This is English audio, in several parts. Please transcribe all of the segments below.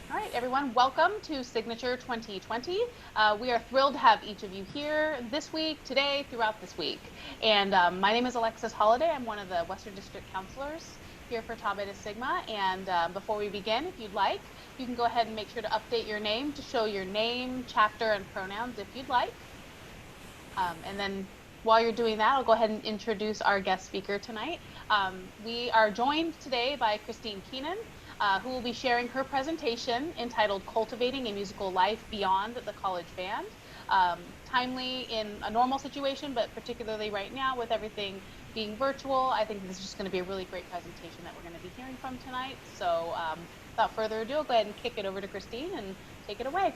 All right, everyone, welcome to Signature 2020. We are thrilled to have each of you here this week, today, throughout this week. And my name is Alexis Holliday. I'm one of the Western District Counselors here for TBSigma. And before we begin, if you'd like, you can go ahead and make sure to update your name to show your name, chapter, and pronouns if you'd like. And then while you're doing that, I'll go ahead and introduce our guest speaker tonight. We are joined today by Keenan, who will be sharing her presentation entitled Cultivating a Musical Life Beyond the College Band. Timely in a normal situation, but particularly right now with everything being virtual, I think this is just going to be a really great presentation that we're going to be hearing from tonight. So without further ado, I'll go ahead and kick it over to Christine and take it away.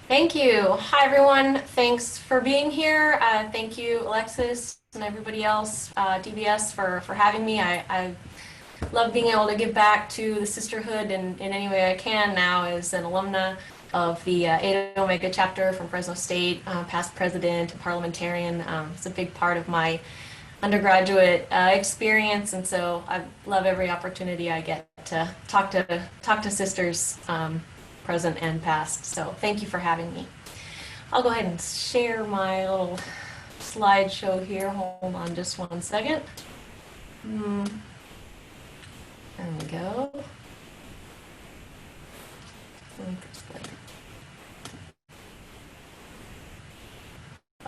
Thank you. Hi, everyone. Thanks for being here. Thank you, Alexis, and everybody else, DBS, for having me. I love being able to give back to the sisterhood in any way I can now as an alumna of the Eta Omega chapter from Fresno State, past president, parliamentarian. It's a big part of my undergraduate experience, and so I love every opportunity I get to talk to sisters, present and past. So thank you for having me. I'll go ahead and share my little slideshow here. Hold on just one second. There we go.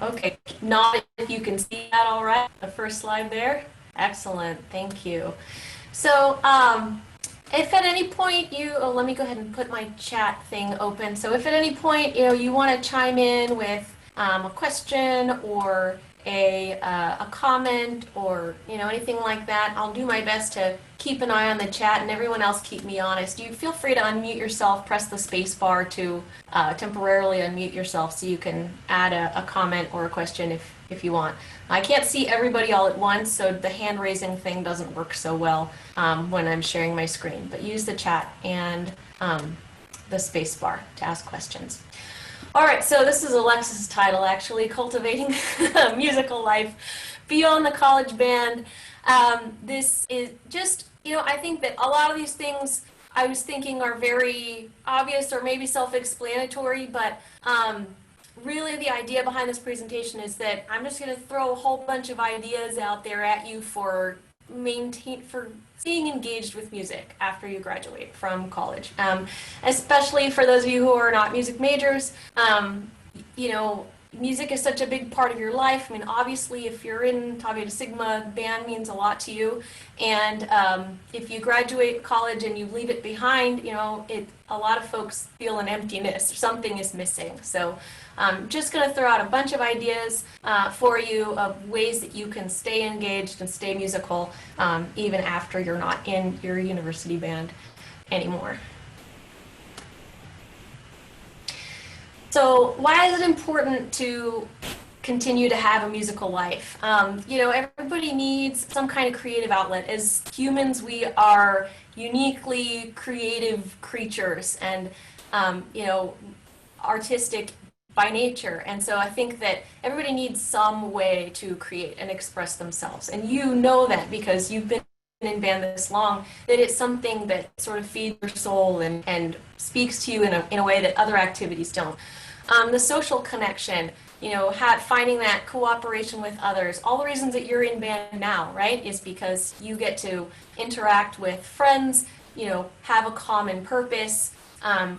Okay, not if you can see that all right, the first slide there. Excellent, thank you. So, if at any point let me go ahead and put my chat thing open. So if at any point, you want to chime in with a question or a comment or, anything like that, I'll do my best to keep an eye on the chat, and everyone else keep me honest. You feel free to unmute yourself, press the space bar to temporarily unmute yourself so you can add a comment or a question if you want. I can't see everybody all at once, so the hand raising thing doesn't work so well when I'm sharing my screen, but use the chat and the space bar to ask questions. All right, so this is Alexis' title, actually, Cultivating a Musical Life Beyond the College Band. This is just, I think that a lot of these things I was thinking are very obvious or maybe self-explanatory, but really the idea behind this presentation is that I'm just going to throw a whole bunch of ideas out there at you for staying engaged with music after you graduate from college, especially for those of you who are not music majors. Music is such a big part of your life. I mean, obviously, if you're in TBSigma, band means a lot to you. And if you graduate college and you leave it behind, a lot of folks feel an emptiness. Something is missing. So I'm just going to throw out a bunch of ideas for you of ways that you can stay engaged and stay musical even after you're not in your university band anymore. So why is it important to continue to have a musical life? Everybody needs some kind of creative outlet. As humans, we are uniquely creative creatures and, artistic by nature. And so I think that everybody needs some way to create and express themselves. And you know that because you've been in band this long, that it's something that sort of feeds your soul and speaks to you in a way that other activities don't. The social connection, finding that cooperation with others, all the reasons that you're in band now, right, is because you get to interact with friends, have a common purpose,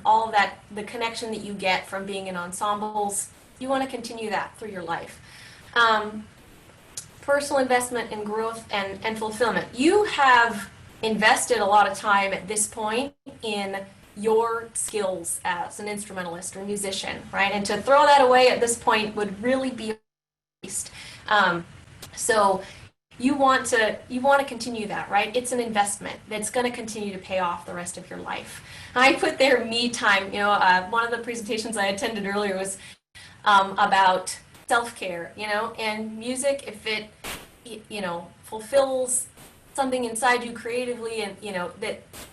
all of that, the connection that you get from being in ensembles, you want to continue that through your life. Personal investment in growth and fulfillment. You have invested a lot of time at this point in your skills as an instrumentalist or musician, right? And to throw that away at this point would really be a waste. So you want to continue that, right? It's an investment that's going to continue to pay off the rest of your life. I put there me time. One of the presentations I attended earlier was about self-care, and music, if it, fulfills something inside you creatively, and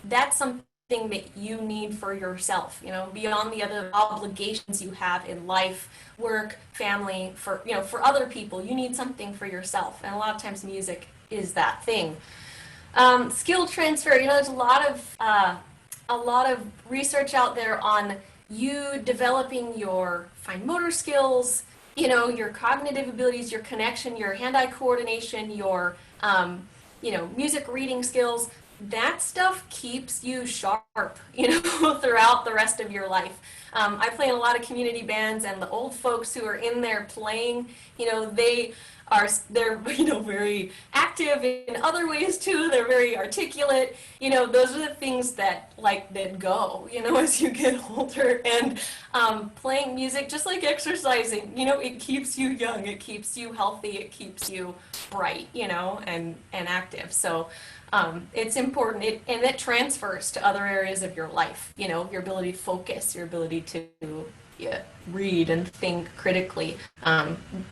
that's something that you need for yourself, beyond the other obligations you have in life, work, family, for other people. You need something for yourself, and a lot of times music is that thing. Skill transfer, there's a lot of a lot of research out there on you developing your fine motor skills, you know, your cognitive abilities, your connection, your hand-eye coordination, your, you know, music reading skills. That stuff keeps you sharp, you know, throughout the rest of your life. I play in a lot of community bands, and the old folks who are in there playing, you know, they're, you know, very active in other ways too. They're very articulate. You know, those are the things that go, you know, as you get older. And playing music, just like exercising, you know, it keeps you young, it keeps you healthy, it keeps you bright, you know, and active. So it's important, and it transfers to other areas of your life, you know, your ability to focus, your ability to read and think critically.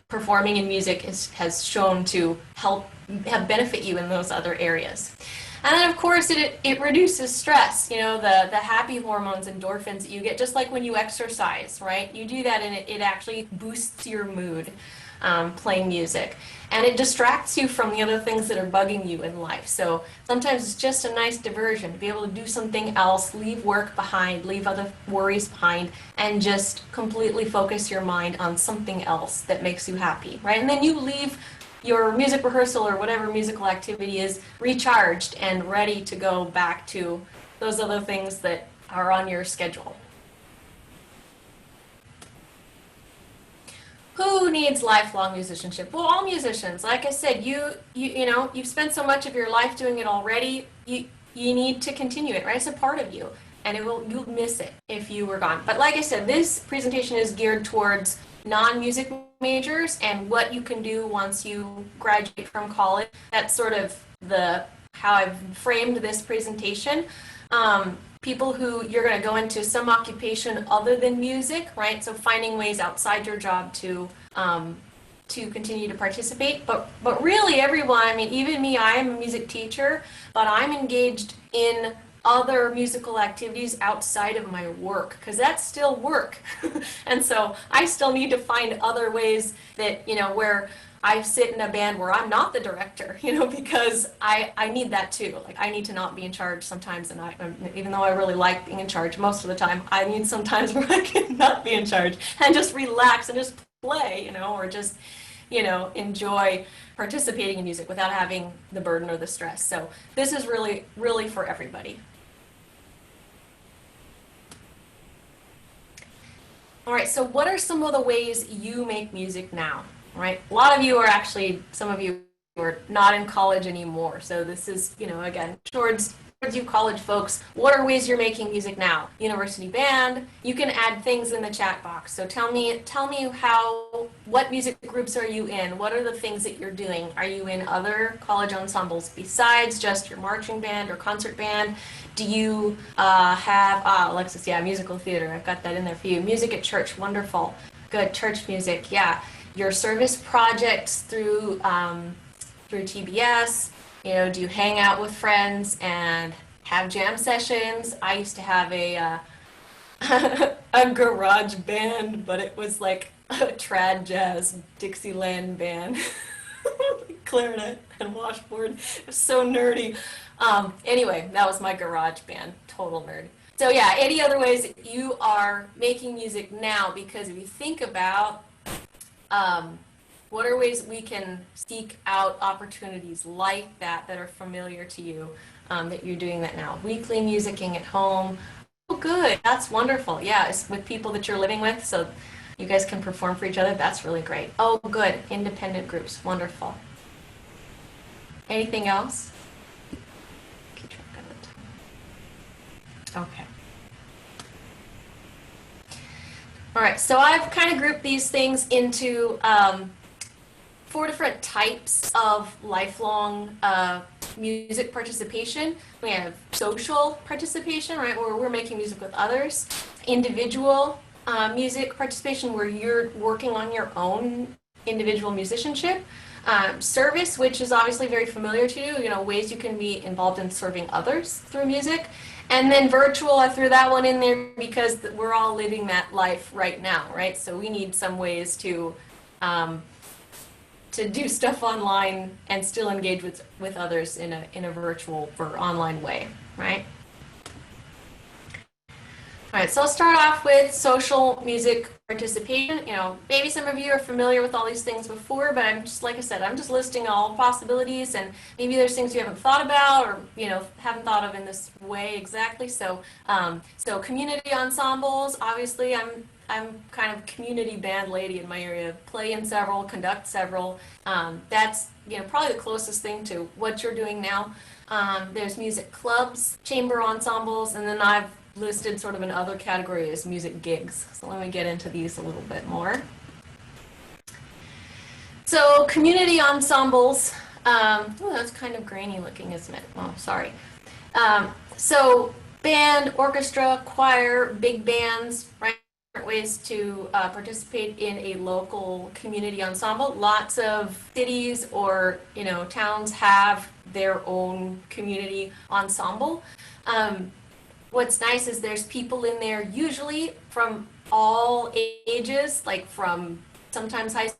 Performing in music has shown to have benefit you in those other areas. And then, of course, it reduces stress, you know, the happy hormones, endorphins that you get, just like when you exercise, right? You do that, and it actually boosts your mood, playing music. And it distracts you from the other things that are bugging you in life. So sometimes it's just a nice diversion to be able to do something else, leave work behind, leave other worries behind, and just completely focus your mind on something else that makes you happy, right? And then you leave your music rehearsal or whatever musical activity is recharged and ready to go back to those other things that are on your schedule. Who needs lifelong musicianship? Well, all musicians. Like I said, you know, you've spent so much of your life doing it already. You need to continue it, right? It's a part of you, and you'll miss it if you were gone. But like I said, this presentation is geared towards non-music majors and what you can do once you graduate from college. That's sort of how I've framed this presentation. People who you're going to go into some occupation other than music, right? So finding ways outside your job to continue to participate. But really everyone, I mean, even me, I am a music teacher, but I'm engaged in other musical activities outside of my work, because that's still work. And so I still need to find other ways that, you know, where I sit in a band where I'm not the director, you know, because I need that too. Like, I need to not be in charge sometimes, and even though I really like being in charge most of the time, I need some times where I can not be in charge and just relax and just play, you know, or just, you know, enjoy participating in music without having the burden or the stress. So this is really, really for everybody. All right, so what are some of the ways you make music now? Right? A lot of you are actually, some of you are not in college anymore. So this is, you know, again, towards you college folks, what are ways you're making music now? University band, you can add things in the chat box. So tell me what music groups are you in? What are the things that you're doing? Are you in other college ensembles besides just your marching band or concert band? Do you have, Alexis, yeah, musical theater. I've got that in there for you. Music at church, wonderful. Good, church music, yeah. Your service projects through TBS, you know, do you hang out with friends and have jam sessions? I used to have a garage band, but it was like a trad jazz Dixieland band. Clarinet and washboard. It was so nerdy. Anyway, that was my garage band. Total nerd. So yeah, any other ways that you are making music now? Because if you think about what are ways we can seek out opportunities like that are familiar to you, that you're doing that now? Weekly musicking at home. Oh, good. That's wonderful. Yeah, it's with people that you're living with, so you guys can perform for each other. That's really great. Oh, good. Independent groups. Wonderful. Anything else? Keep track of it. Okay. All right, so I've kind of grouped these things into 4 different types of lifelong music participation. We have social participation, right, where we're making music with others. Individual music participation, where you're working on your own individual musicianship. Service, which is obviously very familiar to you, you know, ways you can be involved in serving others through music. And then virtual, I threw that one in there because we're all living that life right now, right? So we need some ways to do stuff online and still engage with others in a virtual or online way, right? All right, so I'll start off with social music participation. You know, maybe some of you are familiar with all these things before, but I'm just, like I said, I'm just listing all possibilities, and maybe there's things you haven't thought about or, you know, haven't thought of in this way exactly. So, so community ensembles, obviously I'm kind of community band lady in my area, play in several, conduct several. That's, you know, probably the closest thing to what you're doing now. There's music clubs, chamber ensembles, and then I've listed sort of another category as music gigs. So let me get into these a little bit more. So community ensembles, oh, that's kind of grainy looking, isn't it? Oh, sorry. So band, orchestra, choir, big bands, right? Ways to participate in a local community ensemble. Lots of cities or, you know, towns have their own community ensemble. What's nice is there's people in there usually from all ages, like from sometimes high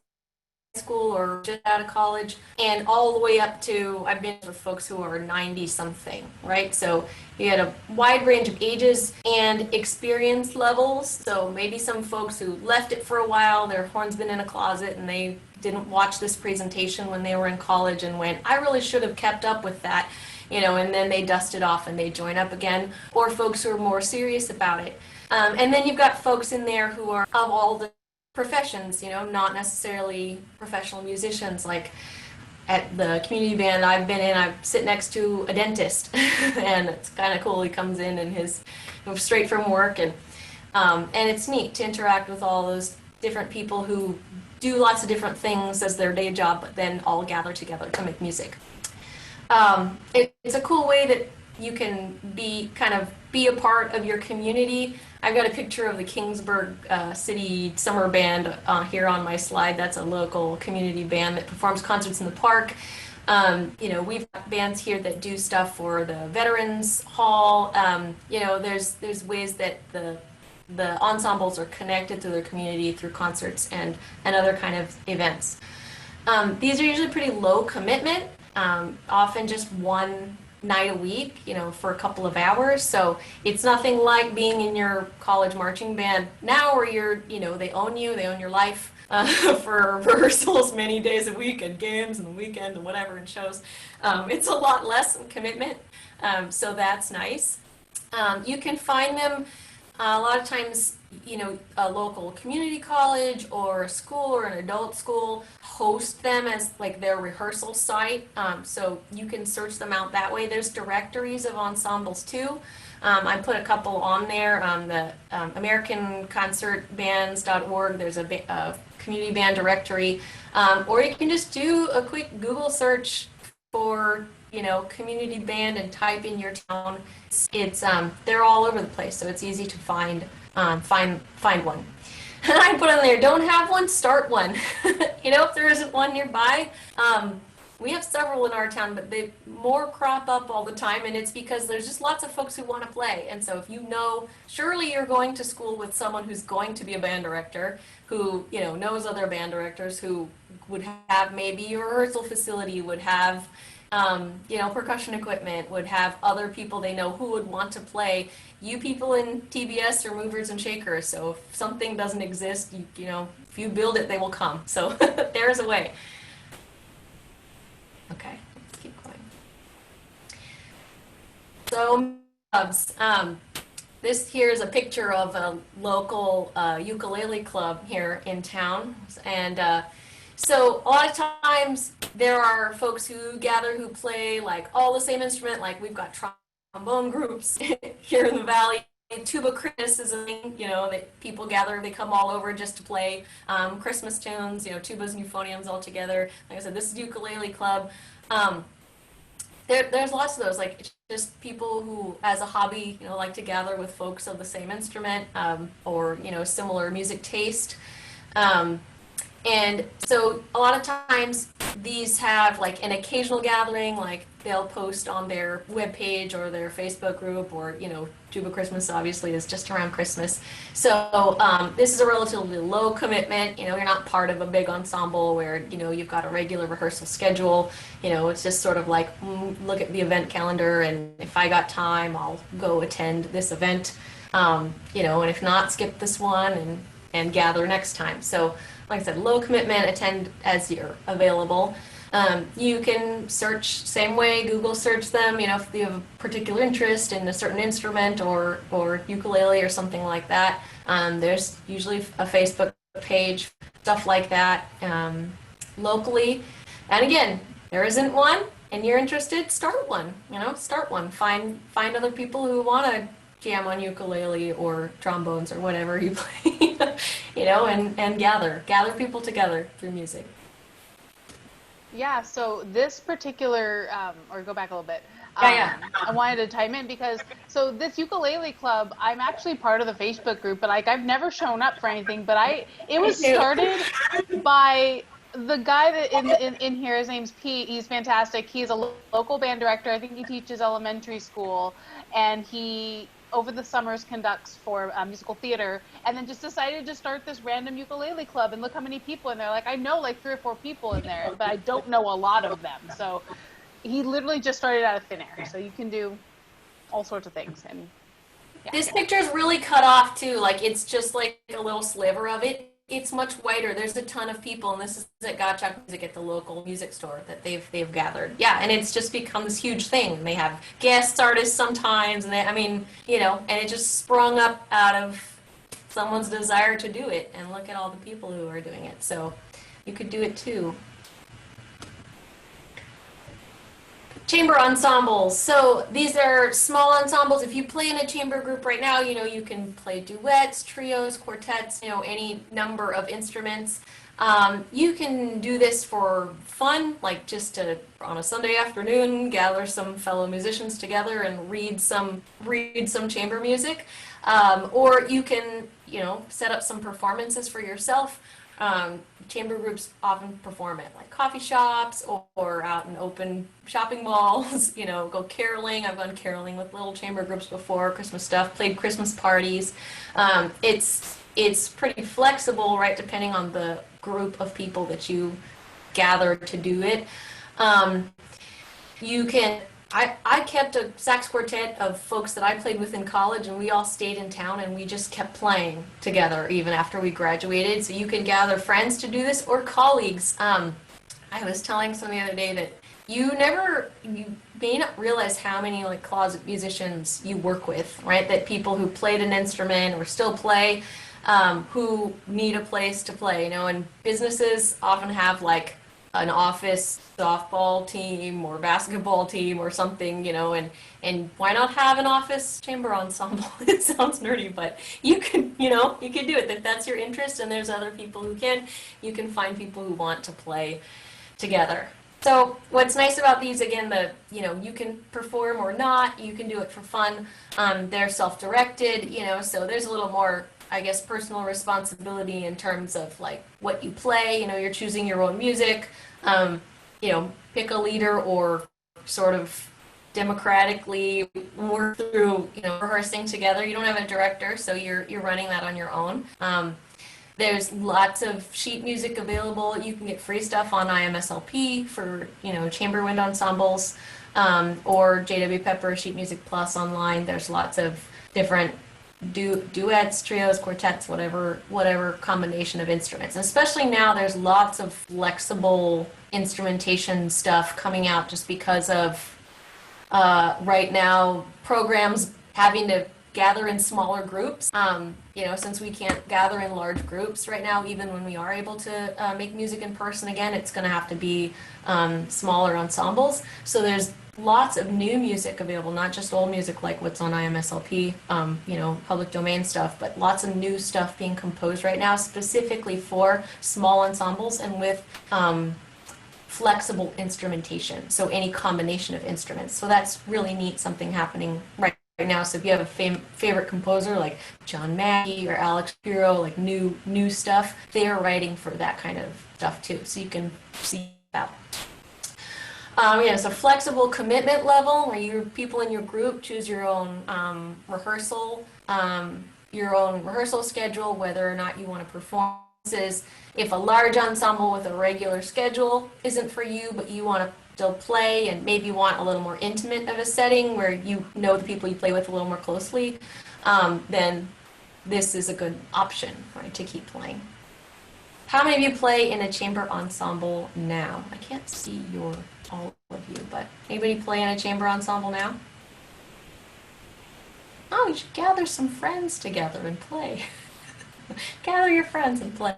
school or just out of college, and all the way up to, I've been with folks who are 90 something, right? So you had a wide range of ages and experience levels. So maybe some folks who left it for a while, their horn's been in a closet and they didn't watch this presentation when they were in college and went, I really should have kept up with that, you know, and then they dust it off and they join up again, or folks who are more serious about it. And then you've got folks in there who are of all the professions, you know, not necessarily professional musicians. Like at the community band I've been in, I sit next to a dentist, and it's kind of cool. He comes in and his straight from work, and it's neat to interact with all those different people who do lots of different things as their day job, but then all gather together to make music. It's a cool way that you can be a part of your community. I've got a picture of the Kingsburg City Summer Band here on my slide. That's a local community band that performs concerts in the park. You know, we've got bands here that do stuff for the Veterans Hall. You know, there's ways that the ensembles are connected to their community through concerts and other kind of events. These are usually pretty low commitment, often just one night a week, you know, for a couple of hours. So it's nothing like being in your college marching band now where you're, you know, they own you, they own your life for rehearsals many days a week and games and the weekend and whatever and shows. It's a lot less commitment, so that's nice. You can find them a lot of times, you know, a local community college or a school or an adult school host them as like their rehearsal site. So you can search them out that way. There's directories of ensembles too. I put a couple on there on the AmericanConcertBands.org. There's a community band directory. Or you can just do a quick Google search for, you know, community band and type in your town. It's they're all over the place, so it's easy to find one. And I put on there, don't have one, start one. You know, if there isn't one nearby, we have several in our town, but they more crop up all the time, and it's because there's just lots of folks who want to play. And so if you know, surely you're going to school with someone who's going to be a band director, who, you know, knows other band directors, who would have maybe a rehearsal facility, would have you know, percussion equipment, would have other people they know who would want to play. You people in TBS are movers and shakers, so if something doesn't exist, you know, if you build it, they will come. So there's a way. Okay, let's keep going. So clubs. This here is a picture of a local ukulele club here in town, and so a lot of times there are folks who gather who play like all the same instrument. Like we've got trombone groups here in the valley. Tuba Christmas is a thing, you know, that people gather, they come all over just to play Christmas tunes, you know, tubas and euphoniums all together. Like I said, this is ukulele club. There's lots of those, like it's just people who, as a hobby, you know, like to gather with folks of the same instrument or, you know, similar music taste. And so a lot of times these have like an occasional gathering, like they'll post on their webpage or their Facebook group, or, you know, Tuba Christmas obviously is just around Christmas. So this is a relatively low commitment. You know, you're not part of a big ensemble where, you know, you've got a regular rehearsal schedule. You know, it's just sort of like, look at the event calendar, and if I got time, I'll go attend this event. You know, and if not, skip this one and gather next time. So, like I said, low commitment, attend as you're available. You can search same way, Google search them, you know, if you have a particular interest in a certain instrument or ukulele or something like that. There's usually a Facebook page, stuff like that, locally. And again, there isn't one and you're interested, start one, you know, start one. Find other people who want to jam on ukulele or trombones or whatever you play, you know, and gather people together through music. Yeah, so this particular, or go back a little bit, Yeah, I wanted to chime in because, so this ukulele club, I'm actually part of the Facebook group, but like I've never shown up for anything, but it me was too. started by the guy that in here, his name's Pete, he's fantastic. He's a local band director. I think he teaches elementary school, and he over the summers conducts for musical theater, and then just decided to start this random ukulele club. And look how many people in there. Like I know like 3 or 4 people in there, but I don't know a lot of them. So he literally just started out of thin air. So you can do all sorts of things. And yeah. This picture is really cut off too. Like it's just like a little sliver of it. It's much wider. There's a ton of people, and this is at Gotcha Music at the local music store that they've gathered. Yeah, and it's just become this huge thing. They have guest artists sometimes, and I mean, you know, and it just sprung up out of someone's desire to do it. And look at all the people who are doing it. So you could do it too. Chamber ensembles. So these are small ensembles. If you play in a chamber group right now, you know, you can play duets, trios, quartets, you know, any number of instruments. You can do this for fun, like just to, on a Sunday afternoon, gather some fellow musicians together and read some chamber music. Or you can, you know, set up some performances for yourself. Chamber groups often perform at like coffee shops or out in open shopping malls, you know, go caroling. I've gone caroling with little chamber groups before, Christmas stuff, played Christmas parties. It's pretty flexible, right, depending on the group of people that you gather to do it. You can I kept a sax quartet of folks that I played with in college, and we all stayed in town and we just kept playing together even after we graduated. So you can gather friends to do this or colleagues. I was telling someone the other day that you may not realize how many like closet musicians you work with, right? That people who played an instrument or still play, who need a place to play, you know, and businesses often have like an office softball team or basketball team or something, you know, and why not have an office chamber ensemble? It sounds nerdy, but you can, you know, you can do it. If that's your interest and there's other people who can, you can find people who want to play together. So what's nice about these, again, you know, you can perform or not, you can do it for fun. They're self-directed, you know, so there's a little more, I guess, personal responsibility in terms of like what you play. You know, you're choosing your own music. You know, pick a leader or sort of democratically work through, you know, rehearsing together. You don't have a director, so you're running that on your own. There's lots of sheet music available. You can get free stuff on IMSLP for, you know, chamber wind ensembles, or JW Pepper Sheet Music Plus online. There's lots of different duets, trios, quartets, whatever combination of instruments. And especially now, there's lots of flexible instrumentation stuff coming out just because of right now programs having to gather in smaller groups. You know, since we can't gather in large groups right now, even when we are able to make music in person again, it's going to have to be smaller ensembles. So there's lots of new music available, not just old music like what's on IMSLP, you know, public domain stuff, but lots of new stuff being composed right now specifically for small ensembles and with flexible instrumentation, so any combination of instruments. So that's really neat, something happening right now. So if you have a favorite composer like John Mackey or Alex Piro, like new stuff, they are writing for that kind of stuff too. So you can see that. Yeah, so flexible commitment level, where your people in your group choose your own rehearsal schedule, whether or not you want to perform. If a large ensemble with a regular schedule isn't for you, but you want to still play and maybe want a little more intimate of a setting where you know the people you play with a little more closely, then this is a good option, right, to keep playing. How many of you play in a chamber ensemble now? I can't see all of you, but anybody play in a chamber ensemble now? Oh, you should gather some friends together and play. Gather your friends and play.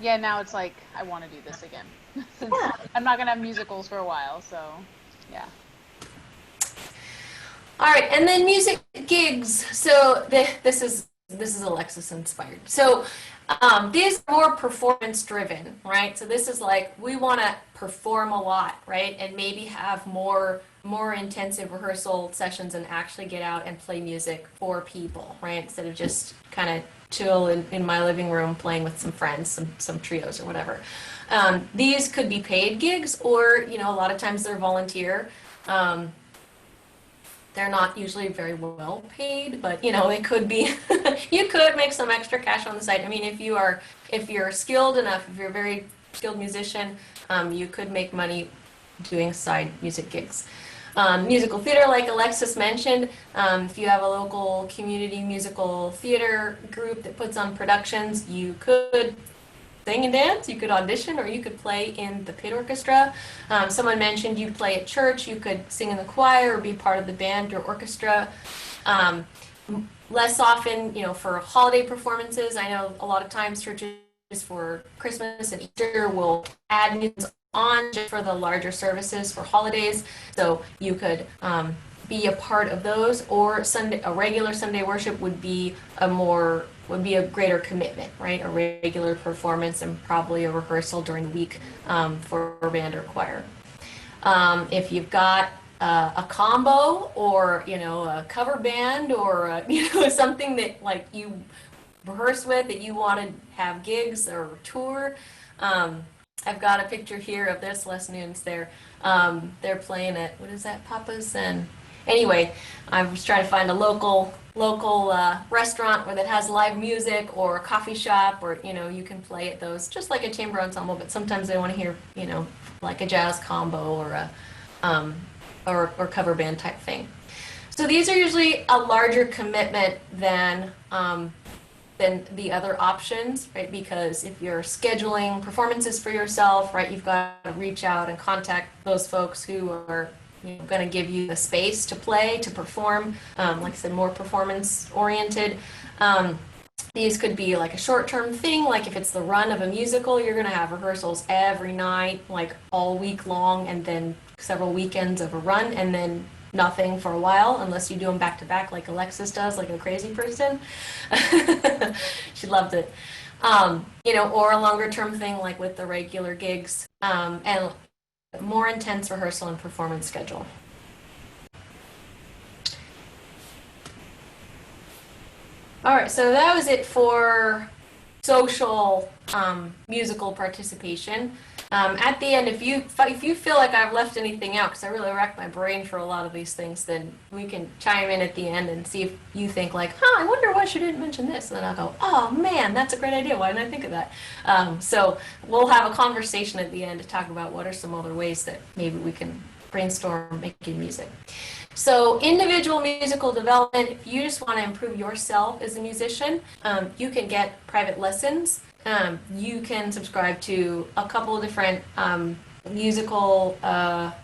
Yeah, now it's like, I want to do this again. Since Yeah. I'm not going to have musicals for a while, so yeah. All right, and then music gigs. So this is Alexis inspired. So these are more performance driven, right? So this is like, we want to perform a lot, right? And maybe have more intensive rehearsal sessions and actually get out and play music for people, right? Instead of just kind of chill in my living room playing with some friends, some trios or whatever. These could be paid gigs, or, you know, a lot of times they're volunteer. They're not usually very well paid, but, you know, it could be, you could make some extra cash on the side. I mean, if you're skilled enough, if you're a very skilled musician, you could make money doing side music gigs. Musical theater, like Alexis mentioned, if you have a local community musical theater group that puts on productions, you could sing and dance, you could audition, or you could play in the pit orchestra. Someone mentioned you play at church, you could sing in the choir or be part of the band or orchestra. Less often, you know, for holiday performances, I know a lot of times churches for Christmas and Easter will add music on just for the larger services for holidays, so you could be a part of those, or a regular Sunday worship would be a greater commitment, right? A regular performance and probably a rehearsal during the week for band or choir. If you've got a combo, or, you know, a cover band, or you know, something that like you rehearse with that you want to have gigs or tour, I've got a picture here of this Les Nunes there. They're playing at, what is that, Papa's? And anyway, I was trying to find a local restaurant that has live music, or a coffee shop, or, you know, you can play at those just like a chamber ensemble, but sometimes they want to hear, you know, like a jazz combo or or cover band type thing. So these are usually a larger commitment than the other options, right? Because if you're scheduling performances for yourself, right, you've got to reach out and contact those folks who are, you know, going to give you the space to play, to perform. Like I said, more performance oriented. These could be like a short-term thing, like if it's the run of a musical, you're going to have rehearsals every night, like all week long, and then several weekends of a run, and then nothing for a while, unless you do them back to back like Alexis does, like a crazy person. She loved it. You know, or a longer term thing like with the regular gigs, and more intense rehearsal and performance schedule. All right, so that was it for social musical participation. At the end, if you feel like I've left anything out, because I really racked my brain for a lot of these things, then we can chime in at the end and see if you think like, I wonder why she didn't mention this. And then I'll go, oh man, that's a great idea. Why didn't I think of that? So we'll have a conversation at the end to talk about what are some other ways that maybe we can brainstorm making music. So individual musical development, if you just want to improve yourself as a musician, you can get private lessons. You can subscribe to a couple of different musical, what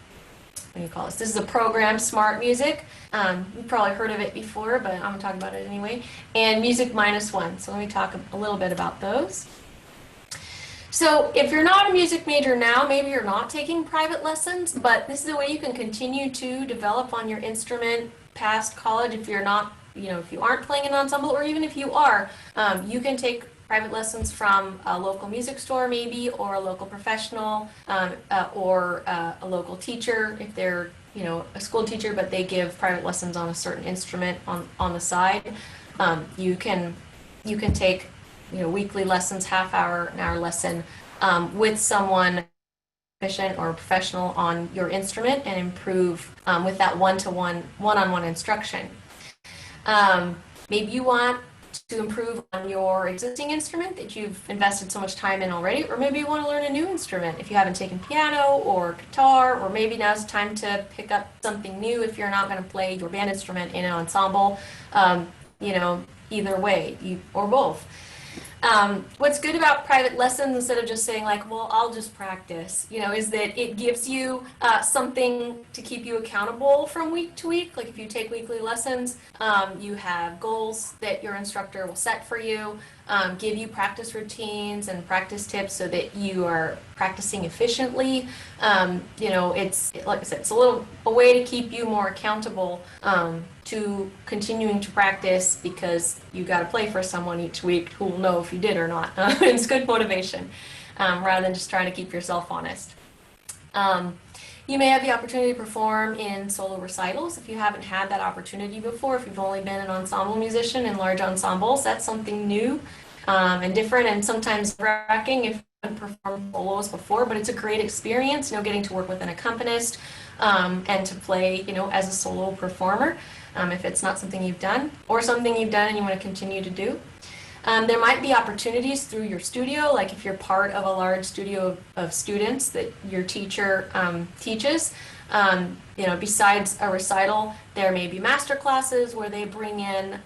do you call this? This is a program, Smart Music. You've probably heard of it before, but I'm going to talk about it anyway. And Music -1. So let me talk a little bit about those. So if you're not a music major now, maybe you're not taking private lessons, but this is a way you can continue to develop on your instrument past college. If you're not, you know, if you aren't playing an ensemble, or even if you are, you can take private lessons from a local music store maybe, or a local professional, or a local teacher if they're, you know, a school teacher, but they give private lessons on a certain instrument on the side. You can take, you know, weekly lessons, half hour, an hour lesson, with someone proficient or professional on your instrument, and improve with that one-on-one instruction. Maybe you want to improve on your existing instrument that you've invested so much time in already, or maybe you want to learn a new instrument if you haven't taken piano or guitar, or maybe now's time to pick up something new if you're not going to play your band instrument in an ensemble. You know, either way, or both. What's good about private lessons, instead of just saying like, well, I'll just practice, you know, is that it gives you something to keep you accountable from week to week. Like if you take weekly lessons, you have goals that your instructor will set for you, give you practice routines and practice tips so that you are practicing efficiently. You know, it's, like I said, it's a way to keep you more accountable to continuing to practice, because you got to play for someone each week who will know if you did or not. It's good motivation, rather than just trying to keep yourself honest. You may have the opportunity to perform in solo recitals if you haven't had that opportunity before. If you've only been an ensemble musician in large ensembles, that's something new and different, and sometimes nerve-wracking if you haven't performed solos before, but it's a great experience, you know, getting to work with an accompanist and to play, you know, as a solo performer. If it's not something you've done, or something you've done and you want to continue to do. There might be opportunities through your studio, like if you're part of a large studio of students that your teacher teaches. You know, besides a recital, there may be master classes where they bring in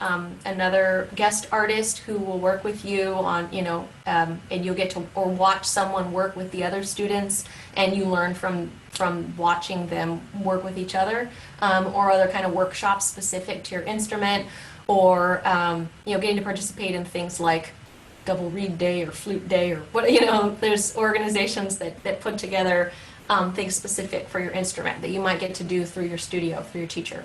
another guest artist who will work with you on, you know, and you'll get to or watch someone work with the other students, and you learn from watching them work with each other, or other kind of workshops specific to your instrument, or you know, getting to participate in things like double reed day or flute day, or what, you know, there's organizations that put together things specific for your instrument that you might get to do through your studio, through your teacher.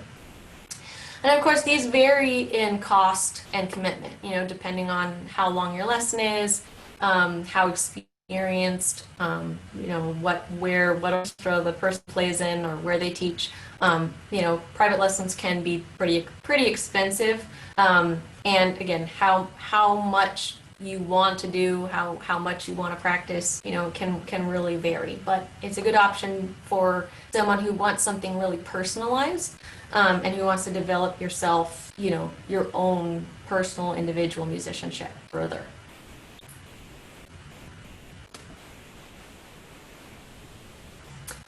And of course, these vary in cost and commitment, you know, depending on how long your lesson is, how experienced, you know, what orchestra the person plays in, or where they teach. You know, private lessons can be pretty expensive, and again, how much you want to do, how much you want to practice, you know, can really vary. But it's a good option for someone who wants something really personalized, and who wants to develop yourself, you know, your own personal individual musicianship further.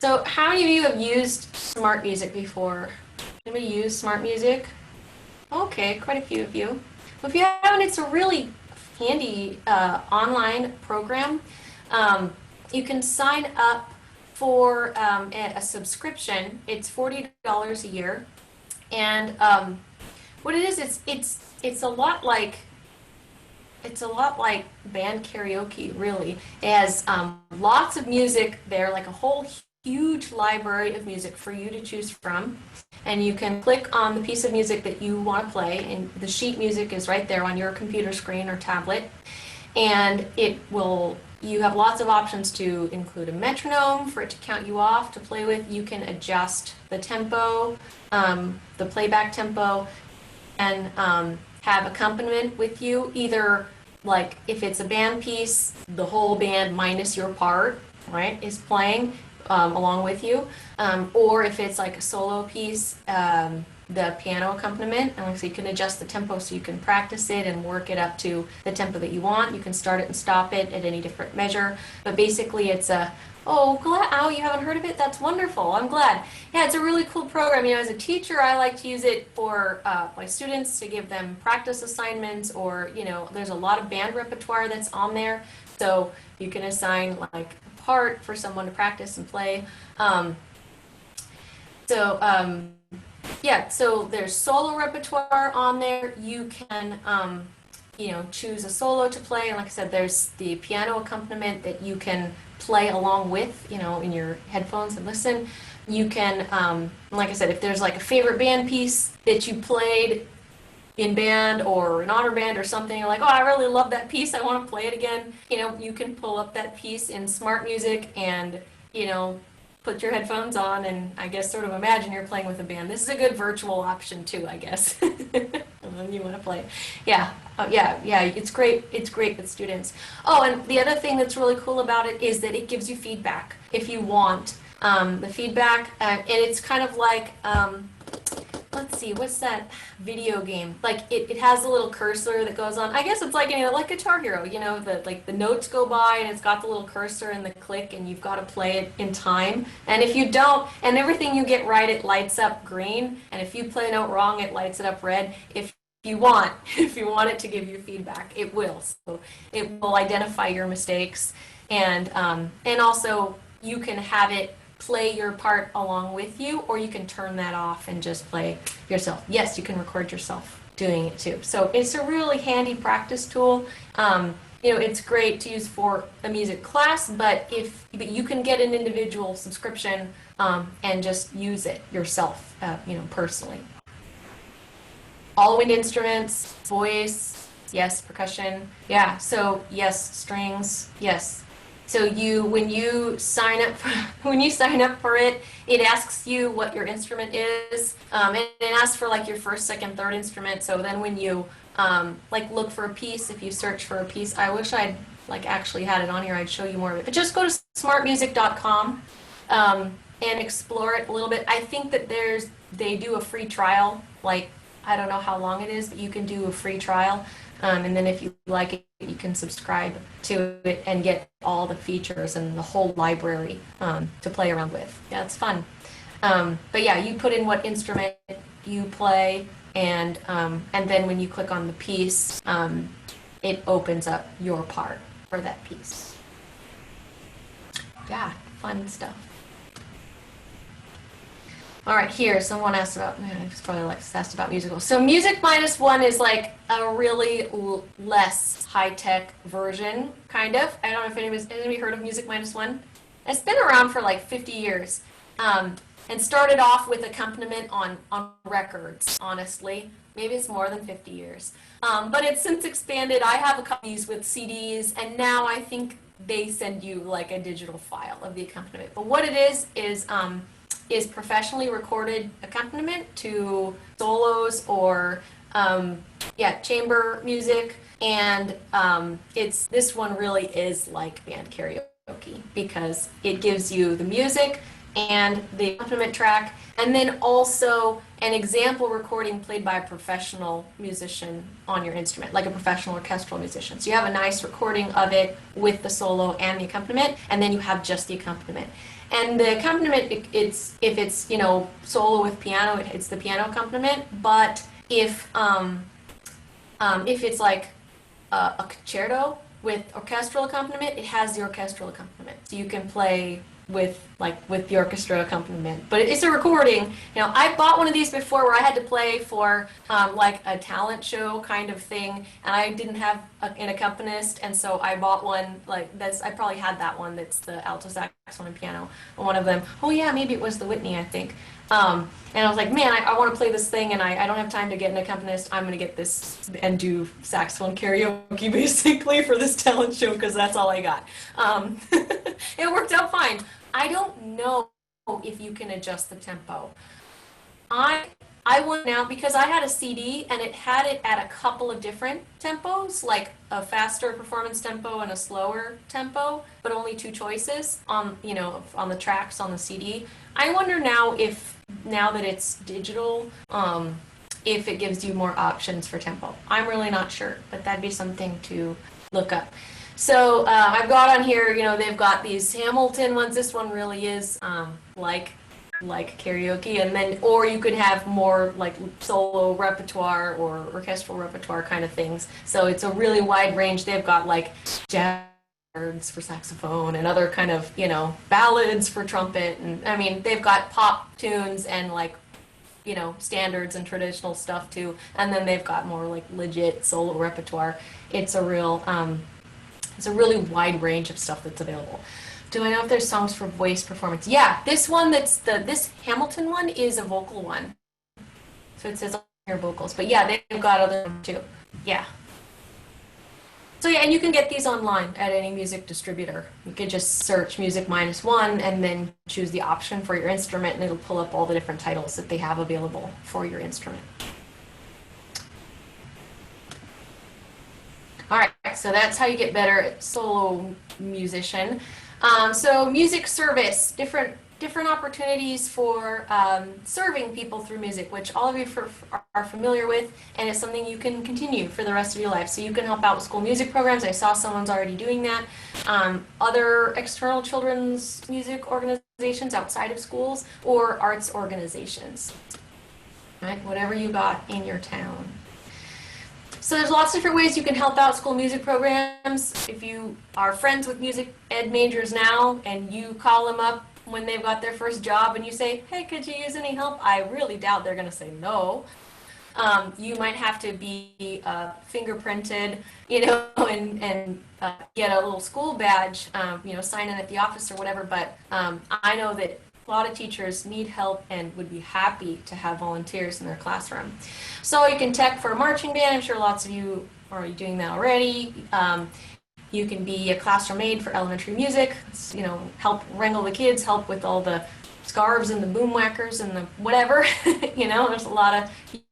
So how many of you have used Smart Music before? Anybody use Smart Music? Okay, quite a few of you. Well, if you haven't, it's a really handy online program. You can sign up for a subscription. It's $40 a year, and what it is, it's a lot like band karaoke, really. It has lots of music there, like a whole huge library of music for you to choose from, and you can click on the piece of music that you want to play, and the sheet music is right there on your computer screen or tablet, and you have lots of options to include a metronome for it to count you off to play with. You can adjust the tempo, the playback tempo, and have accompaniment with you, either like if it's a band piece, the whole band minus your part, right, is playing along with you, or if it's like a solo piece, the piano accompaniment, and so you can adjust the tempo so you can practice it and work it up to the tempo that you want. You can start it and stop it at any different measure, but basically it's a, oh, you haven't heard of it? That's wonderful. I'm glad. Yeah, it's a really cool program. You know, as a teacher, I like to use it for my students to give them practice assignments, or, you know, there's a lot of band repertoire that's on there, so you can assign like a part for someone to practice and play. Yeah, so there's solo repertoire on there. You can, you know, choose a solo to play, and like I said, there's the piano accompaniment that you can play along with, you know, in your headphones and listen. You can, like I said, if there's like a favorite band piece that you played in band or an honor band or something, you're like, oh, I really love that piece, I want to play it again. You know, you can pull up that piece in Smart Music and, you know, put your headphones on and I guess sort of imagine you're playing with a band. This is a good virtual option too, I guess. When you want to play. Yeah, yeah, it's great. It's great with students. Oh, and the other thing that's really cool about it is that it gives you feedback if you want the feedback, and it's kind of like let's see, what's that video game? Like it has a little cursor that goes on. I guess it's like, you know, like Guitar Hero, you know, the notes go by and it's got the little cursor and the click and you've got to play it in time. And if you don't, and everything you get right, it lights up green. And if you play a note wrong, it lights it up red. If you want, if you want it to give you feedback, it will. So it will identify your mistakes and also you can have it play your part along with you, or you can turn that off and just play yourself. Yes, you can record yourself doing it too. So it's a really handy practice tool. You know, it's great to use for a music class, but you can get an individual subscription and just use it yourself, you know, personally. All wind instruments, voice, yes, percussion, yeah. So yes, strings, yes. So when you sign up for it, it asks you what your instrument is, and it asks for like your first, second, third instrument. So then when you like look for a piece, if you search for a piece, I wish I'd like actually had it on here. I'd show you more of it. But just go to smartmusic.com and explore it a little bit. I think that they do a free trial. Like I don't know how long it is, but you can do a free trial. And then if you like it, you can subscribe to it and get all the features and the whole library to play around with. Yeah, it's fun. But yeah, you put in what instrument you play, and then when you click on the piece, it opens up your part for that piece. Yeah, fun stuff. All right, here, someone asked about, it's probably like asked about musicals. So Music Minus One is like a really less high-tech version, kind of. I don't know if anybody heard of Music Minus One? It's been around for like 50 years and started off with accompaniment on records, honestly. Maybe it's more than 50 years. But it's since expanded. I have a couple of these with CDs, and now I think they send you like a digital file of the accompaniment. But what it is professionally recorded accompaniment to solos or chamber music, and this one really is like band karaoke because it gives you the music and the accompaniment track, and then also an example recording played by a professional musician on your instrument, like a professional orchestral musician. So you have a nice recording of it with the solo and the accompaniment, and then you have just the accompaniment. And the accompaniment, if it's, you know, solo with piano, it's the piano accompaniment. But if it's like a concerto with orchestral accompaniment, it has the orchestral accompaniment. So you can play with the orchestra accompaniment. But it's a recording. You know, I bought one of these before where I had to play for like a talent show kind of thing, and I didn't have an accompanist, and so I bought one like this. I probably had that one that's the alto saxophone and piano. And one of them, oh yeah, maybe it was the Whitney, I think. And I was like, man, I want to play this thing, and I don't have time to get an accompanist. I'm going to get this and do saxophone karaoke basically for this talent show because that's all I got. It worked out fine. I don't know if you can adjust the tempo. I went now because I had a CD and it had it at a couple of different tempos, like a faster performance tempo and a slower tempo, but only two choices on the tracks on the CD. I wonder now that it's digital, if it gives you more options for tempo. I'm really not sure, but that'd be something to look up. So I've got on here, they've got these Hamilton ones. This one really is like karaoke, and then or you could have more like solo repertoire or orchestral repertoire kind of things. So it's a really wide range. They've got like jazz for saxophone and other kind of ballads for trumpet, and I mean they've got pop tunes and like standards and traditional stuff too. And then they've got more like legit solo repertoire. It's a really wide range of stuff that's available. Do I know if there's songs for voice performance? Yeah, this one this Hamilton one is a vocal one. So it says on here vocals. But yeah, they've got other ones too. Yeah. So yeah, and you can get these online at any music distributor. You can just search Music Minus One and then choose the option for your instrument, and it'll pull up all the different titles that they have available for your instrument. All right, so that's how you get better at solo musician. So music service, different different opportunities for serving people through music, which all of you are familiar with, and it's something you can continue for the rest of your life. So you can help out with school music programs. I saw someone's already doing that. Other external children's music organizations outside of schools, or arts organizations, right? Whatever you got in your town. So there's lots of different ways you can help out school music programs. If you are friends with music ed majors now and you call them up when they've got their first job and you say, hey, could you use any help? I really doubt they're going to say no. You might have to be fingerprinted, you know, and get a little school badge, you know, sign in at the office or whatever. But I know that a lot of teachers need help and would be happy to have volunteers in their classroom. So you can tech for a marching band. I'm sure lots of you are already doing that already. You can be a classroom aide for elementary music, you know, help wrangle the kids, help with all the scarves and the boom whackers and the whatever. You know, there's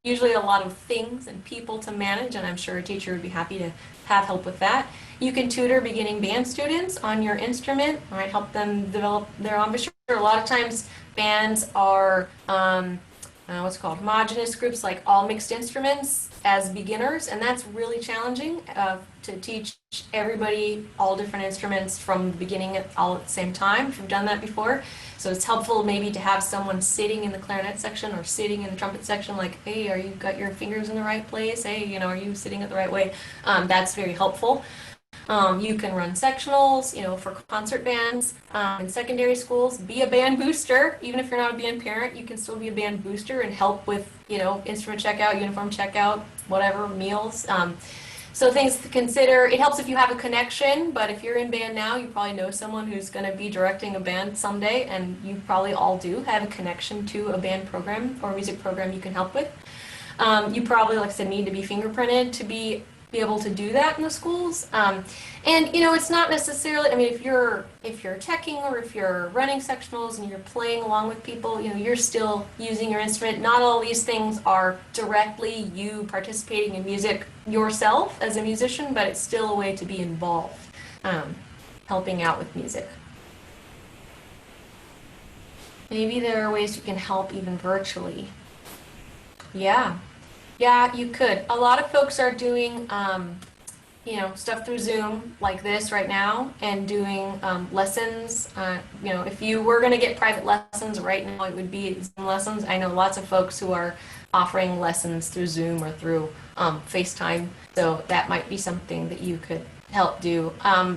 usually a lot of things and people to manage, and I'm sure a teacher would be happy to have help with that. You can tutor beginning band students on your instrument, all right, help them develop their embouchure. A lot of times bands are what's called homogenous groups, like all mixed instruments as beginners, and that's really challenging to teach everybody all different instruments from the beginning all at the same time, if you've done that before. So it's helpful maybe to have someone sitting in the clarinet section or sitting in the trumpet section, like, hey, are you got your fingers in the right place? Hey, you know, are you sitting it the right way? That's very helpful. You can run sectionals, you know, for concert bands in secondary schools. Be a band booster. Even if you're not a band parent, you can still be a band booster and help with, you know, instrument checkout, uniform checkout, whatever, meals. So things to consider. It helps if you have a connection, but if you're in band now, you probably know someone who's going to be directing a band someday, and you probably all do have a connection to a band program or music program you can help with. You probably, like I said, need to be fingerprinted to be able to do that in the schools. And you know, it's not necessarily, I mean, if you're teching or if you're running sectionals and you're playing along with people, you know, you're still using your instrument. Not all these things are directly you participating in music yourself as a musician, but it's still a way to be involved, helping out with music. Maybe there are ways you can help even virtually. Yeah, you could. A lot of folks are doing, you know, stuff through Zoom like this right now and doing lessons. You know, if you were going to get private lessons right now, it would be Zoom lessons. I know lots of folks who are offering lessons through Zoom or through FaceTime, so that might be something that you could help do.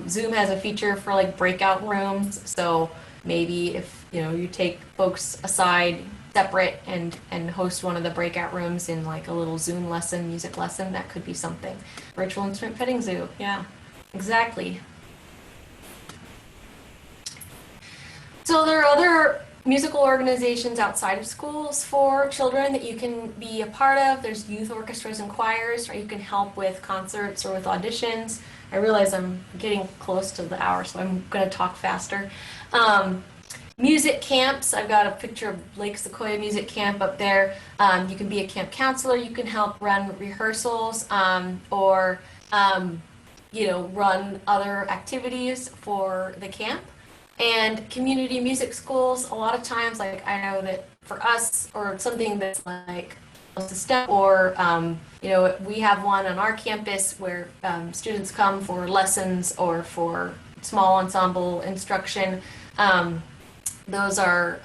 Zoom has a feature for like breakout rooms, so maybe if, you know, you take folks aside separate and host one of the breakout rooms in like a little Zoom lesson, music lesson, that could be something. Virtual instrument petting zoo, yeah, exactly. So there are other musical organizations outside of schools for children that you can be a part of. There's youth orchestras and choirs, or you can help with concerts or with auditions. I realize I'm getting close to the hour, so I'm going to talk faster. Music camps, I've got a picture of Lake Sequoia Music Camp up there. You can be a camp counselor, you can help run rehearsals, or you know, run other activities for the camp. And community music schools, a lot of times, like I know that for us, or something that's like a step, or you know, we have one on our campus where students come for lessons or for small ensemble instruction. Those are,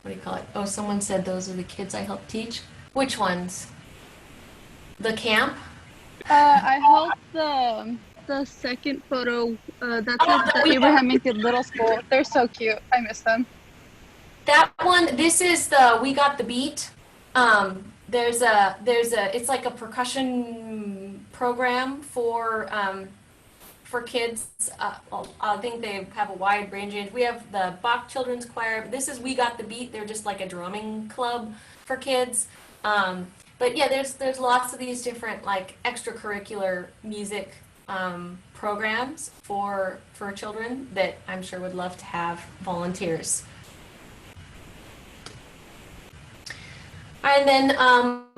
what do you call it? Oh, someone said those are the kids I help teach. Which ones? The camp? I helped the second photo. That's the Abraham Lincoln Little School. They're so cute. I miss them. That one. This is the We Got the Beat. It's like a percussion program for kids. I think they have a wide range. We have the Bach Children's Choir. This is We Got the Beat. They're just like a drumming club for kids. But yeah, there's lots of these different like extracurricular music programs for children that I'm sure would love to have volunteers. And then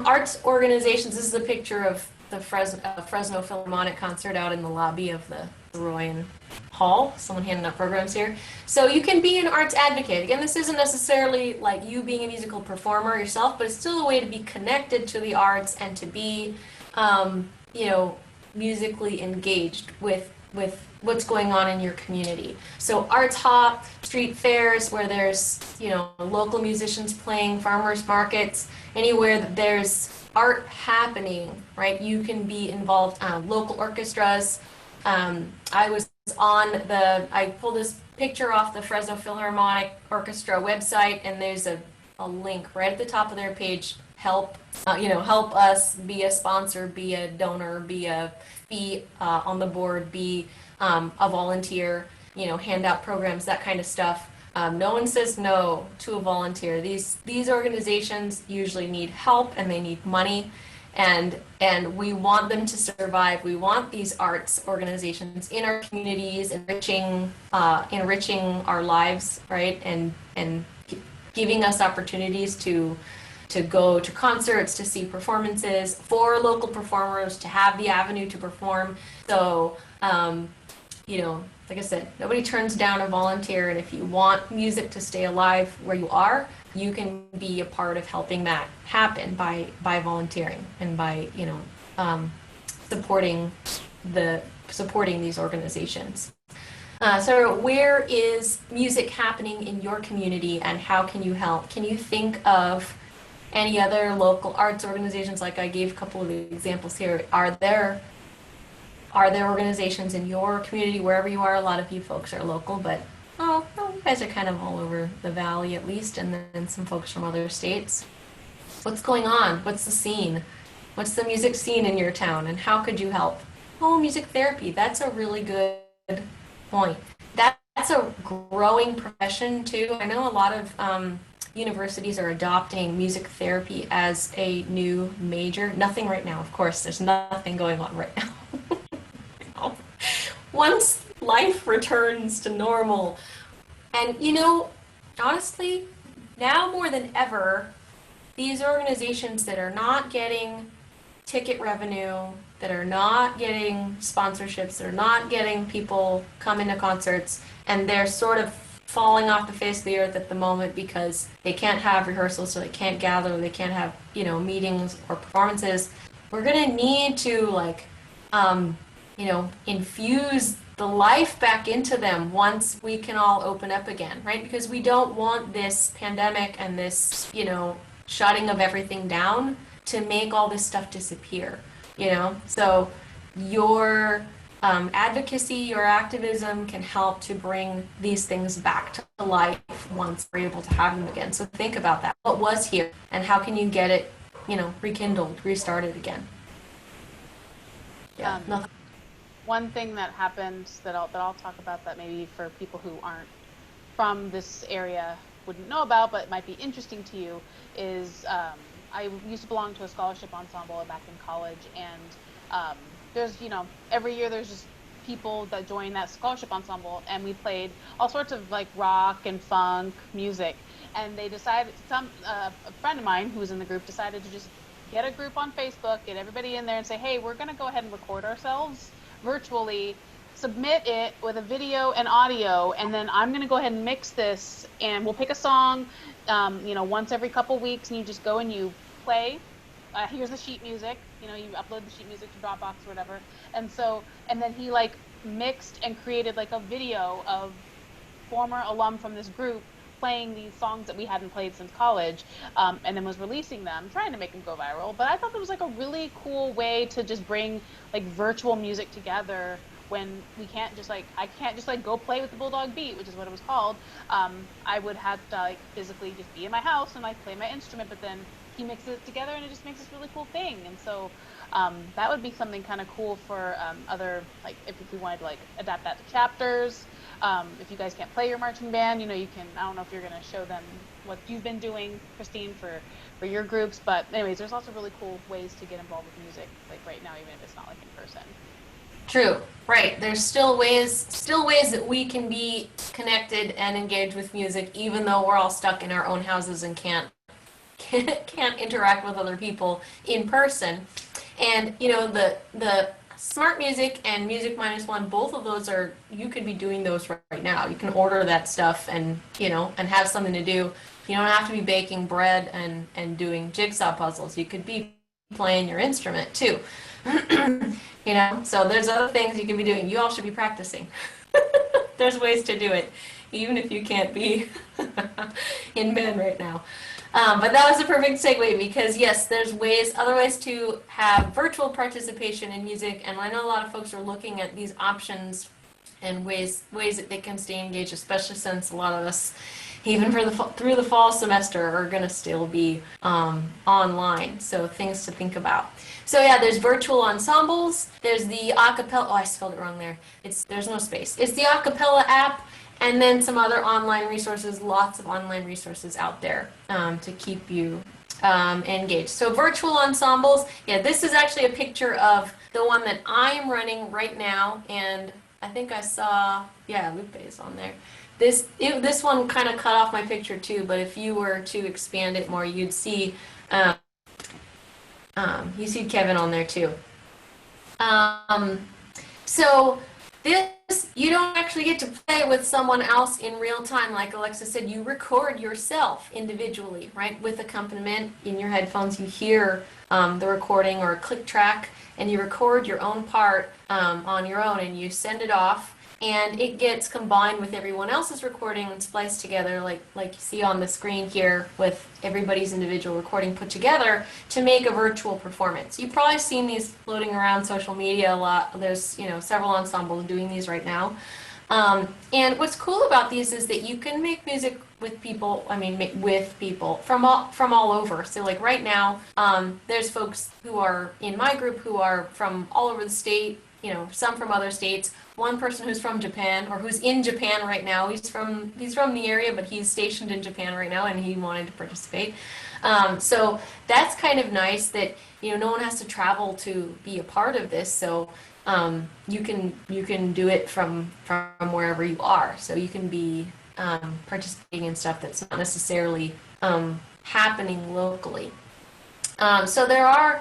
arts organizations. This is a picture of the Fresno Philharmonic concert out in the lobby of the Royan Hall. Someone handing out programs here. So you can be an arts advocate. Again, this isn't necessarily like you being a musical performer yourself, but it's still a way to be connected to the arts and to be, you know, musically engaged with what's going on in your community. So arts hop, street fairs where there's, you know, local musicians playing, farmers markets, anywhere that there's art happening, right? You can be involved. Local orchestras. I was I pulled this picture off the Fresno Philharmonic Orchestra website, and there's a link right at the top of their page. Help, help us, be a sponsor, be a donor, be on the board, be a volunteer, hand out programs, that kind of stuff. No one says no to a volunteer. These organizations usually need help and they need money, and we want them to survive. We want these arts organizations in our communities, enriching our lives, right, and giving us opportunities to go to concerts, to see performances, for local performers to have the avenue to perform. So, like I said, nobody turns down a volunteer, and if you want music to stay alive where you are, you can be a part of helping that happen by volunteering and by supporting these organizations. So where is music happening in your community, and how can you help? Can you think of any other local arts organizations? Like I gave a couple of examples here. Are there organizations in your community, wherever you are? A lot of you folks are local, but you guys are kind of all over the valley at least, and then some folks from other states. What's going on? What's the scene? What's the music scene in your town, and how could you help? Oh, music therapy. That's a really good point. That's a growing profession too. I know a lot of universities are adopting music therapy as a new major. Nothing right now, of course. There's nothing going on right now. Once life returns to normal. And honestly, now more than ever, these organizations that are not getting ticket revenue, that are not getting sponsorships, that are not getting people coming to concerts, and they're sort of falling off the face of the earth at the moment because they can't have rehearsals, so they can't gather, they can't have meetings or performances. We're gonna need to infuse the life back into them once we can all open up again, right? Because we don't want this pandemic and this shutting of everything down to make all this stuff disappear. So your advocacy, your activism can help to bring these things back to life once we're able to have them again. So think about that. What was here, and how can you get it, rekindled, restarted again? Yeah. One thing that happened that I'll talk about, that maybe for people who aren't from this area wouldn't know about, but might be interesting to you, is I used to belong to a scholarship ensemble back in college, and there's every year there's just people that join that scholarship ensemble, and we played all sorts of like rock and funk music, and they decided, a friend of mine who was in the group decided to just get a group on Facebook, get everybody in there and say, hey, we're going to go ahead and record ourselves virtually, submit it with a video and audio, and then I'm going to go ahead and mix this, and we'll pick a song once every couple weeks, and you just go and you play, here's the sheet music, you upload the sheet music to Dropbox or whatever, and then he mixed and created a video of former alum from this group playing these songs that we hadn't played since college, and then was releasing them, trying to make them go viral. But I thought that was a really cool way to just bring virtual music together when we can't just I can't just go play with the Bulldog Beat, which is what it was called. I would have to physically just be in my house and play my instrument, but then he mixes it together and it just makes this really cool thing. And so that would be something kind of cool for other, if we wanted to adapt that to chapters. If you guys can't play your marching band, you can, I don't know if you're going to show them what you've been doing, Christine, for your groups, but anyways, there's also really cool ways to get involved with music, right now, even if it's not in person. True, right. There's still ways that we can be connected and engaged with music, even though we're all stuck in our own houses and can't interact with other people in person. And you know, the Smart Music and Music Minus One, both of those are, you could be doing those right now. You can order that stuff and, you know, and have something to do. You don't have to be baking bread and doing jigsaw puzzles. You could be playing your instrument too. You know, so there's other things you can be doing. You all should be practicing. There's ways to do it, even if you can't be in bed right now. But that was a perfect segue because yes, there's other ways to have virtual participation in music, and I know a lot of folks are looking at these options and ways that they can stay engaged, especially since a lot of us, even through the fall semester, are going to still be online. So things to think about. So yeah, there's virtual ensembles. There's the acapella. Oh, I spelled it wrong there. There's no space. It's the acapella app. And then some other online resources, lots of online resources out there to keep you engaged. So virtual ensembles, yeah, this is actually a picture of the one that I'm running right now, and I think I saw, yeah, Lupe is on there. This one kind of cut off my picture too, but if you were to expand it more, you'd see, you see Kevin on there too. So this, you don't actually get to play with someone else in real time. Like Alexa said, you record yourself individually, right? With accompaniment in your headphones, you hear the recording or a click track, and you record your own part on your own, and you send it off, and it gets combined with everyone else's recording and spliced together, like you see on the screen here, with everybody's individual recording put together to make a virtual performance. You've probably seen these floating around social media a lot. There's, you know, several ensembles doing these right now. And what's cool about these is that you can make music with people, with people from all over. So like right now, there's folks who are in my group who are from all over the state, you know, some from other states. One person who's from Japan, or who's in Japan right now. He's from the area, but he's stationed in Japan right now, and he wanted to participate. So that's kind of nice that, you know, no one has to travel to be a part of this. So you can do it from wherever you are. So you can be participating in stuff that's not necessarily happening locally. So there are.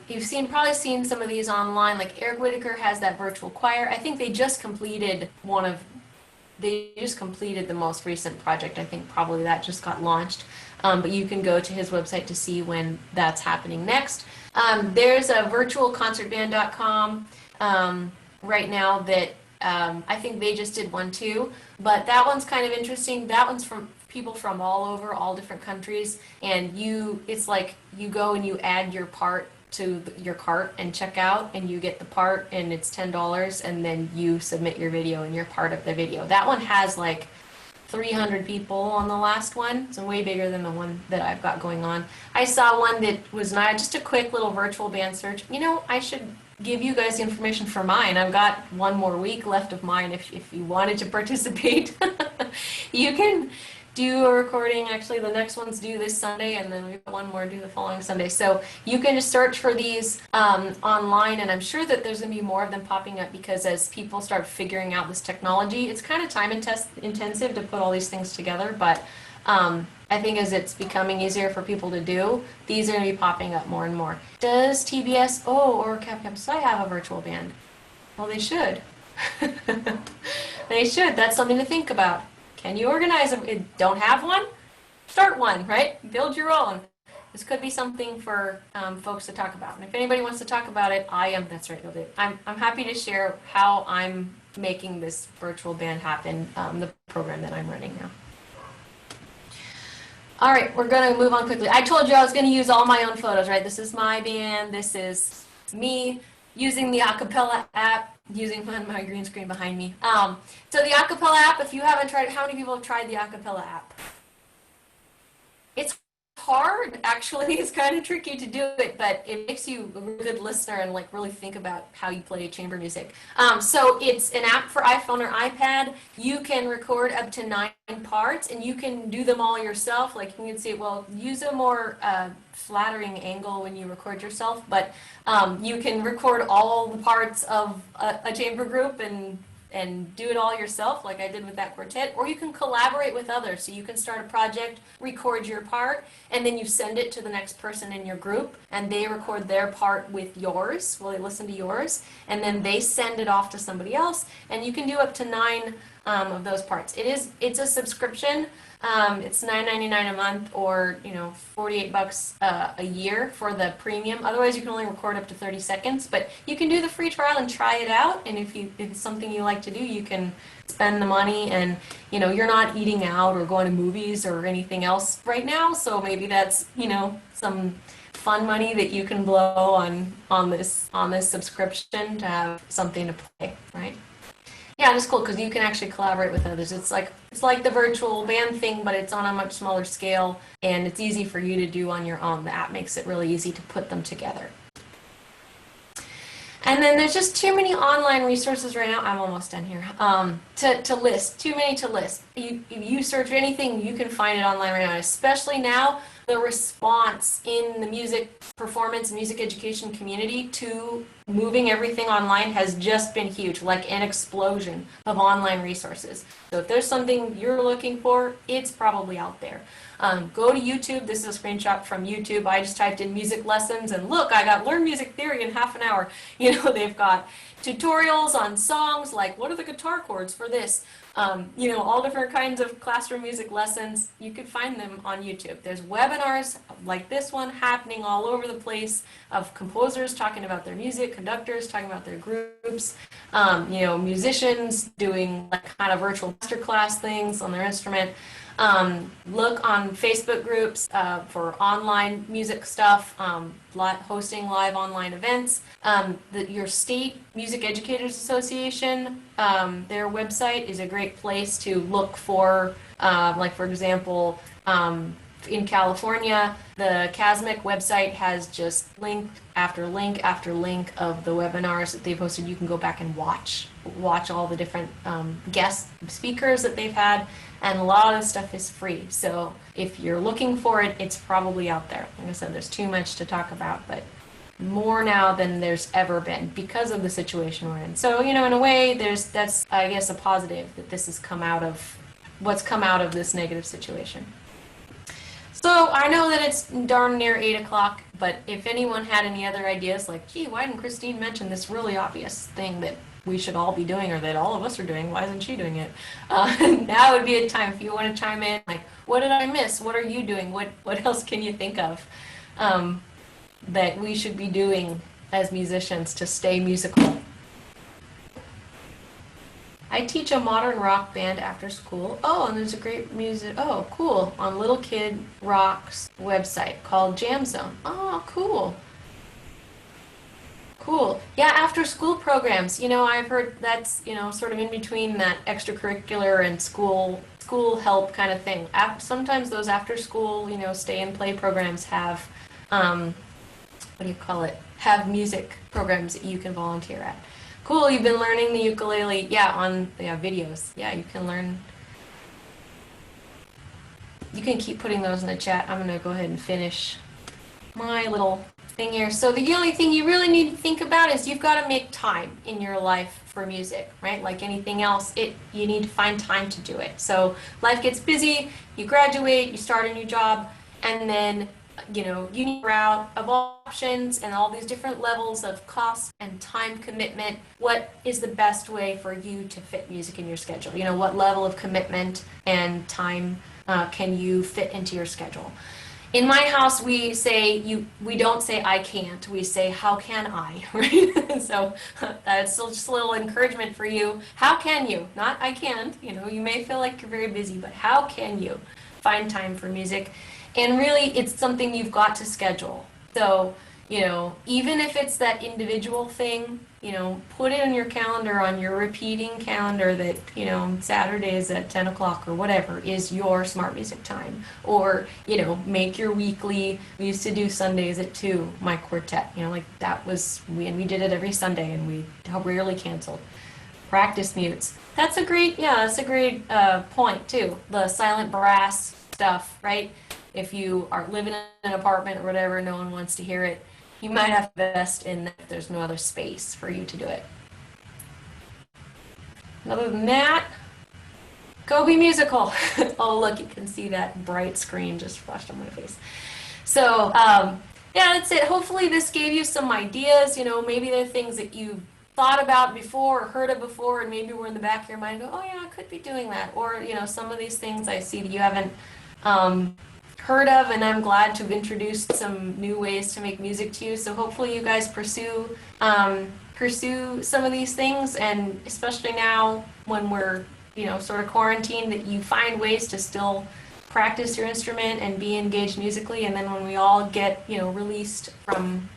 You've probably seen some of these online, like Eric Whitaker has that virtual choir. I think they just completed the most recent project. I think probably that just got launched. But you can go to his website to see when that's happening next. There's a virtualconcertband.com right now that I think they just did one too. But that one's kind of interesting. That one's from people from all over, all different countries, and it's like you go and you add your part to your cart and check out, and you get the part, and it's $10, and then you submit your video and you're part of the video. That one has like 300 people on the last one, so way bigger than the one that I've got going on. I saw one that was not just a quick little virtual band search. You know, I should give you guys the information for mine. I've got one more week left of mine. If you wanted to participate, you can do a recording. Actually, the next one's due this Sunday, and then we've got one more due the following Sunday. So you can just search for these online, and I'm sure that there's going to be more of them popping up, because as people start figuring out this technology, it's kind of time intensive to put all these things together, but I think as it's becoming easier for people to do, these are going to be popping up more and more. Does TBSO or CapCapSci have a virtual band? Well, they should. They should. That's something to think about. Can you organize them? Don't have one? Start one, right? Build your own. This could be something for folks to talk about. And if anybody wants to talk about it, that's right, I'm happy to share how I'm making this virtual band happen, the program that I'm running now. All right, we're going to move on quickly. I told you I was going to use all my own photos, right? This is my band. This is me using the acapella app, using my green screen behind me. So the acapella app, if you haven't tried it, how many people have tried the acapella app? It's hard, actually. It's kind of tricky to do it, but it makes you a really good listener and like really think about how you play chamber music. So it's an app for iPhone or iPad. You can record up to 9 parts, and you can do them all yourself. Like you can see, well, use a more flattering angle when you record yourself, but you can record all the parts of a chamber group and and do it all yourself like I did with that quartet, or you can collaborate with others. So you can start a project, record your part, and then you send it to the next person in your group, and they record their part with yours. Well, they listen to yours, and then they send it off to somebody else, and you can do up to 9 of those parts. It's a subscription. It's $9.99 a month, or $48 a year for the premium. Otherwise, you can only record up to 30 seconds. But you can do the free trial and try it out. And if it's something you like to do, you can spend the money. And you're not eating out or going to movies or anything else right now. So maybe that's some fun money that you can blow on this subscription to have something to play, right? Yeah, it's cool because you can actually collaborate with others. It's like the virtual band thing, but it's on a much smaller scale, and it's easy for you to do on your own. The app makes it really easy to put them together. And then there's just too many online resources right now. I'm almost done here. To list, too many to list. If you search anything, you can find it online right now. Especially now, the response in the music performance, music education community to moving everything online has just been huge, like an explosion of online resources. So if there's something you're looking for, it's probably out there. Go to YouTube. This is a screenshot from YouTube. I just typed in music lessons, and look, I got learn music theory in half an hour. They've got tutorials on songs, like what are the guitar chords for this? All different kinds of classroom music lessons. You could find them on YouTube. There's webinars like this one happening all over the place of composers talking about their music, conductors talking about their groups, musicians doing like kind of virtual masterclass things on their instrument. Look on Facebook groups for online music stuff, hosting live online events. Your state Music Educators Association, their website is a great place to look for, for example, in California, the CASMIC website has just link after link after link of the webinars that they've hosted. You can go back and watch all the different guest speakers that they've had, and a lot of the stuff is free. So if you're looking for it, it's probably out there. Like I said, there's too much to talk about, but more now than there's ever been because of the situation we're in. So, in a way, that's, I guess, a positive that this has come out of what's come out of this negative situation. So I know that it's darn near 8 o'clock, but if anyone had any other ideas, like, gee, why didn't Christine mention this really obvious thing that we should all be doing, or that all of us are doing, why isn't she doing it? Now would be a time if you want to chime in, like, what did I miss? What are you doing? What else can you think of that we should be doing as musicians to stay musical? I teach a modern rock band after school. Oh, and there's a great music. Oh, cool. On Little Kid Rock's website called Jam Zone. Oh, cool. Cool. Yeah, after school programs. I've heard that's, sort of in between that extracurricular and school help kind of thing. Sometimes those after school, stay and play programs have, have music programs that you can volunteer at. Cool, you've been learning the ukulele, on videos. Yeah, you can learn. You can keep putting those in the chat. I'm going to go ahead and finish my little thing here. So the only thing you really need to think about is you've got to make time in your life for music, right? Like anything else, you need to find time to do it. So life gets busy, you graduate, you start a new job, and then you need a route of options and all these different levels of cost and time commitment. What is the best way for you to fit music in your schedule? What level of commitment and time can you fit into your schedule? In my house, we don't say I can't, we say how can I, right? So that's just a little encouragement for you. How can you? Not I can't, you may feel like you're very busy, but how can you find time for music? And really, it's something you've got to schedule. So, even if it's that individual thing, put it on your calendar, on your repeating calendar that, Saturdays at 10 o'clock or whatever is your smart music time. Or, make your weekly, we used to do Sundays at 2, my quartet, that was, we did it every Sunday and we rarely canceled. Practice mutes. That's a great point too. The silent brass stuff, right? If you are living in an apartment or whatever, no one wants to hear it, you might have to invest in that if there's no other space for you to do it. And other than that, go be musical. Oh, look, you can see that bright screen just flashed on my face. So, yeah, that's it. Hopefully this gave you some ideas. You know, maybe there are things that you've thought about before or heard of before, and maybe we're in the back of your mind, go, oh yeah, I could be doing that. Or, you know, some of these things I see that you haven't heard of, and I'm glad to have introduced some new ways to make music to you. So hopefully you guys pursue some of these things, and especially now when we're, you know, sort of quarantined, that you find ways to still practice your instrument and be engaged musically. And then when we all get, you know, released from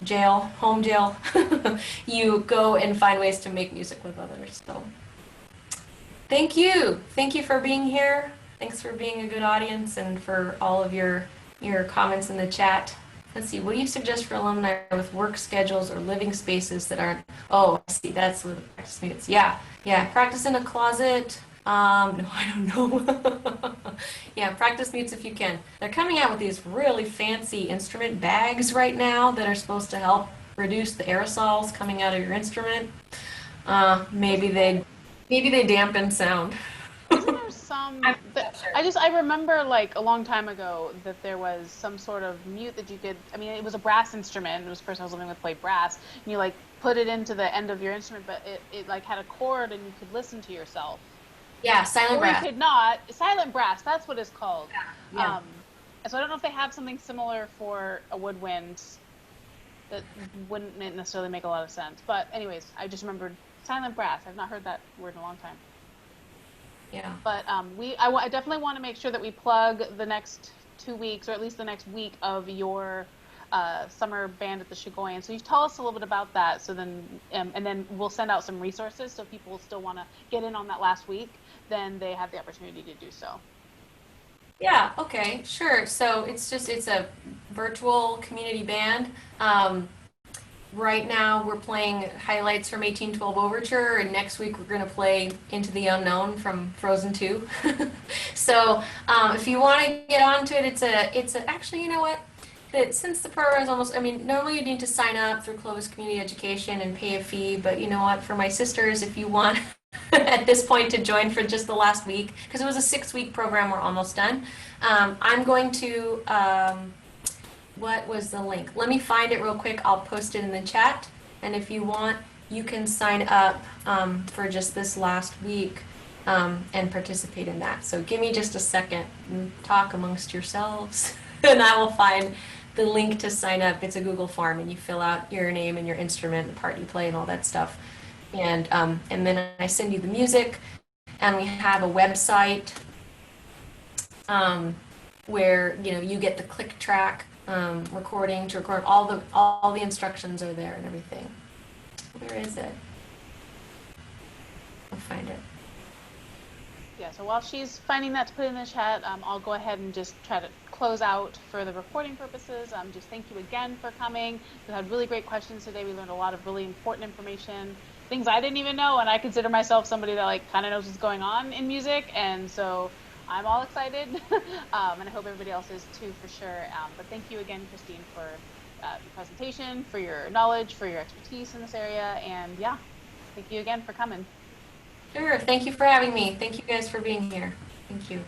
jail, home jail, you go and find ways to make music with others. So thank you for being here. Thanks for being a good audience, and for all of your comments in the chat. Let's see, what do you suggest for alumni with work schedules or living spaces that aren't, oh, I see, that's where the practice meets. Yeah, practice in a closet. No, I don't know. Yeah, practice mutes if you can. They're coming out with these really fancy instrument bags right now that are supposed to help reduce the aerosols coming out of your instrument. Maybe they dampen sound. Isn't there some I remember like a long time ago that there was some sort of mute that you could, I mean, it was a brass instrument. It was the person I was living with played brass, and you like put it into the end of your instrument, but it like had a cord and you could listen to yourself. Yeah, silent brass. Or you could not. Silent brass, that's what it's called. Yeah. So I don't know if they have something similar for a woodwind. That wouldn't necessarily make a lot of sense. But anyways, I just remembered silent brass. I've not heard that word in a long time. Yeah. But I definitely want to make sure that we plug the next 2 weeks, or at least the next week of your summer band at the Sheboygan. So you tell us a little bit about that. So then, and then we'll send out some resources. So if people still want to get in on that last week, then they have the opportunity to do so. Yeah, okay, sure. So it's a virtual community band. Right now we're playing highlights from 1812 Overture, and next week we're going to play Into the Unknown from Frozen 2. So if you want to get onto it, it's a actually, you know what? Since the program is almost, I mean, normally you need to sign up through Clovis Community Education and pay a fee, but you know what? For my sisters, if you want at this point to join for just the last week, because it was a 6-week program, we're almost done. I'm going to, what was the link? Let me find it real quick. I'll post it in the chat. And if you want, you can sign up for just this last week and participate in that. So give me just a second and talk amongst yourselves, and I will find the link to sign up. It's a Google form, and you fill out your name and your instrument, the part you play, and all that stuff. And then I send you the music, and we have a website where, you know, you get the click track recording to record. All the instructions are there and everything. Where is it? I'll find it. Yeah, so while she's finding that to put in the chat, I'll go ahead and just try to close out for the recording purposes. Just thank you again for coming. We had really great questions today. We learned a lot of really important information, things I didn't even know, and I consider myself somebody that like kind of knows what's going on in music, and so I'm all excited, and I hope everybody else is too, for sure. But thank you again, Christine, for your presentation, for your knowledge, for your expertise in this area, and yeah, thank you again for coming. Sure, thank you for having me. Thank you guys for being here. Thank you.